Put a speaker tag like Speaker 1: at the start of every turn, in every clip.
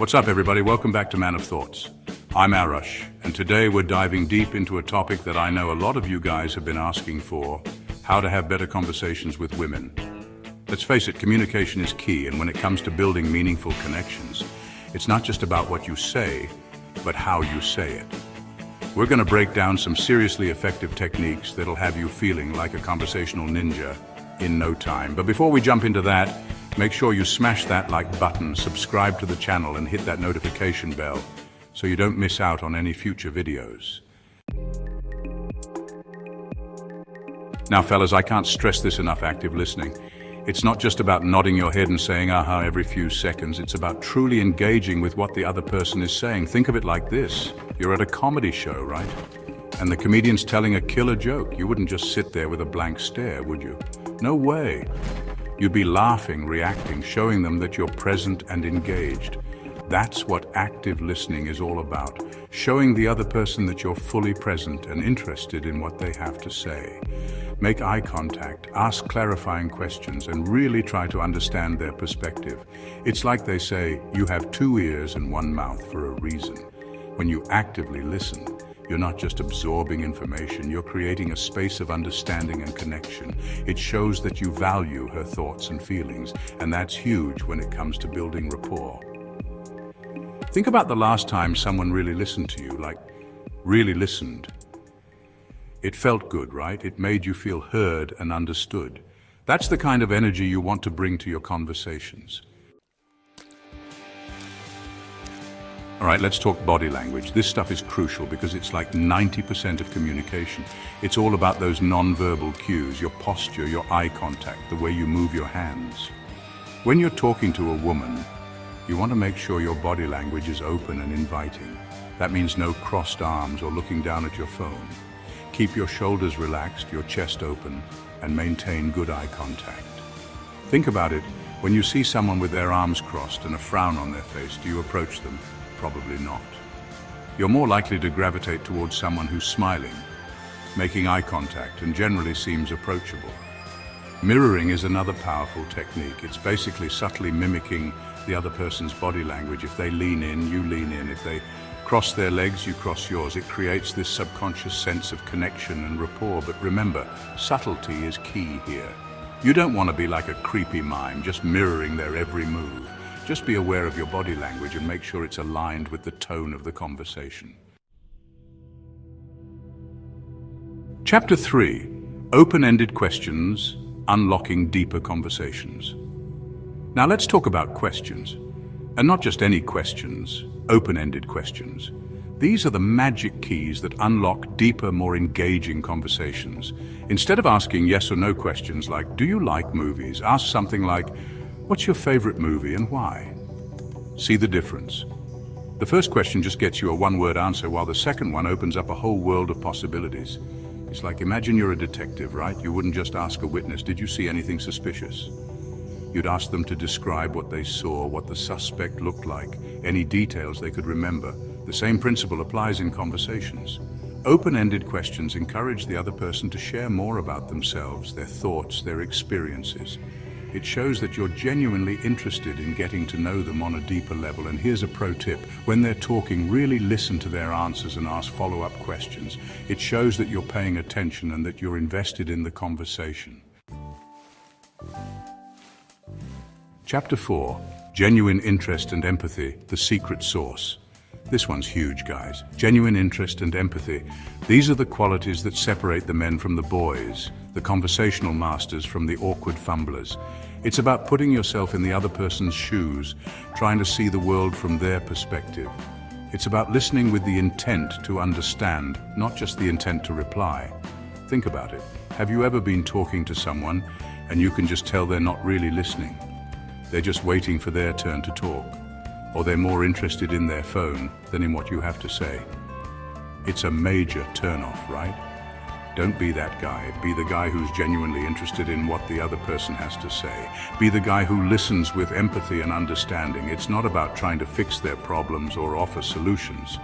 Speaker 1: What's up, everybody? Welcome back to Man of Thoughts. I'm Arash, and today we're diving deep into a topic that I know a lot of you guys have been asking for: how to have better conversations with women. Let's face it, communication is key, and when it comes to building meaningful connections, it's not just about what you say, but how you say it. We're going to break down some seriously effective techniques that'll have you feeling like a conversational ninja in no time. But before we jump into that, make sure you smash that like button, subscribe to the channel, and hit that notification bell so you don't miss out on any future videos. Now, fellas, I can't stress this enough: active listening. It's not just about nodding your head and saying aha every few seconds. It's about truly engaging with what the other person is saying. Think of it like this: you're at a comedy show, right? And the comedian's telling a killer joke. You wouldn't just sit there with a blank stare, would you? No way. You'd be laughing, reacting, showing them that you're present and engaged. That's what active listening is all about: showing the other person that you're fully present and interested in what they have to say. Make eye contact, ask clarifying questions, and really try to understand their perspective. It's like they say, you have two ears and one mouth for a reason. When you actively listen, you're not just absorbing information, you're creating a space of understanding and connection. It shows that you value her thoughts and feelings, and that's huge when it comes to building rapport. Think about the last time someone really listened to you, like really listened. It felt good, right? It made you feel heard and understood. That's the kind of energy you want to bring to your conversations. All right, let's talk body language. This stuff is crucial because it's like 90% of communication. It's all about those non-verbal cues: your posture, your eye contact, the way you move your hands. When you're talking to a woman, you want to make sure your body language is open and inviting. That means no crossed arms or looking down at your phone. Keep your shoulders relaxed, your chest open, and maintain good eye contact. Think about it. When you see someone with their arms crossed and a frown on their face, do you approach them? Probably not. You're more likely to gravitate towards someone who's smiling, making eye contact, and generally seems approachable. Mirroring is another powerful technique. It's basically subtly mimicking the other person's body language. If they lean in, you lean in. If they cross their legs, you cross yours. It creates this subconscious sense of connection and rapport. But remember, subtlety is key here. You don't want to be like a creepy mime, just mirroring their every move. Just be aware of your body language and make sure it's aligned with the tone of the conversation. Chapter 3: Open-ended questions, unlocking deeper conversations. Now let's talk about questions. And not just any questions, open-ended questions. These are the magic keys that unlock deeper, more engaging conversations. Instead of asking yes or no questions like, do you like movies? Ask something like, what's your favorite movie and why? See the difference? The first question just gets you a one-word answer, while the second one opens up a whole world of possibilities. It's like, imagine you're a detective, right? You wouldn't just ask a witness, did you see anything suspicious? You'd ask them to describe what they saw, what the suspect looked like, any details they could remember. The same principle applies in conversations. Open-ended questions encourage the other person to share more about themselves, their thoughts, their experiences. It shows that you're genuinely interested in getting to know them on a deeper level. And here's a pro tip: when they're talking, really listen to their answers and ask follow-up questions. It shows that you're paying attention and that you're invested in the conversation. Chapter 4: Genuine interest and empathy, the secret sauce. This one's huge, guys. Genuine interest and empathy. These are the qualities that separate the men from the boys, the conversational masters from the awkward fumblers. It's about putting yourself in the other person's shoes, trying to see the world from their perspective. It's about listening with the intent to understand, not just the intent to reply. Think about it. Have you ever been talking to someone and you can just tell they're not really listening? They're just waiting for their turn to talk, or they're more interested in their phone than in what you have to say. It's a major turn-off, right? Don't be that guy. Be the guy who's genuinely interested in what the other person has to say. Be the guy who listens with empathy and understanding. It's not about trying to fix their problems or offer solutions.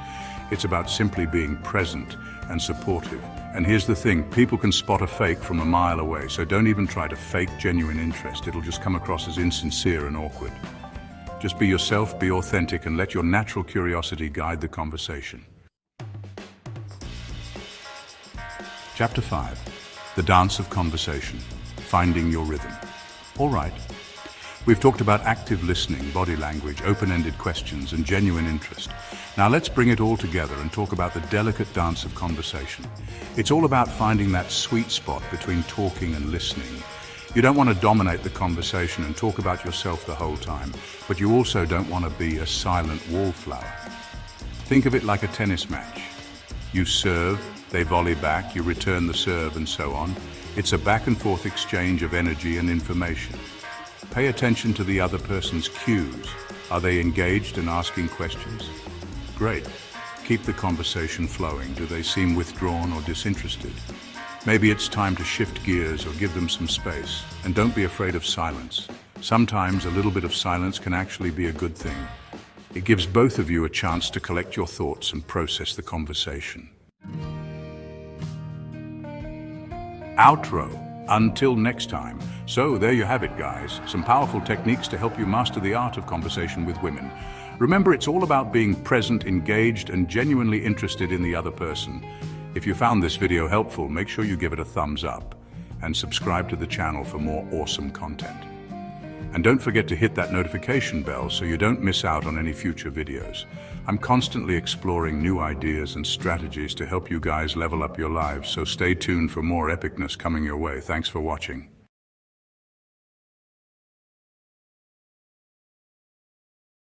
Speaker 1: It's about simply being present and supportive. And here's the thing, people can spot a fake from a mile away, so don't even try to fake genuine interest. It'll just come across as insincere and awkward. Just be yourself, be authentic, and let your natural curiosity guide the conversation. Chapter 5. The Dance of Conversation. Finding your rhythm. All right. We've talked about active listening, body language, open-ended questions, and genuine interest. Now let's bring it all together and talk about the delicate dance of conversation. It's all about finding that sweet spot between talking and listening. You don't want to dominate the conversation and talk about yourself the whole time, but you also don't want to be a silent wallflower. Think of it like a tennis match. You serve, they volley back, you return the serve, and so on. It's a back-and-forth exchange of energy and information. Pay attention to the other person's cues. Are they engaged and asking questions? Great. Keep the conversation flowing. Do they seem withdrawn or disinterested? Maybe it's time to shift gears or give them some space. And don't be afraid of silence. Sometimes a little bit of silence can actually be a good thing. It gives both of you a chance to collect your thoughts and process the conversation. Outro. Until next time. So there you have it, guys. Some powerful techniques to help you master the art of conversation with women. Remember, it's all about being present, engaged, and genuinely interested in the other person. If you found this video helpful, make sure you give it a thumbs up and subscribe to the channel for more awesome content. And don't forget to hit that notification bell so you don't miss out on any future videos. I'm constantly exploring new ideas and strategies to help you guys level up your lives, so stay tuned for more epicness coming your way. Thanks for watching.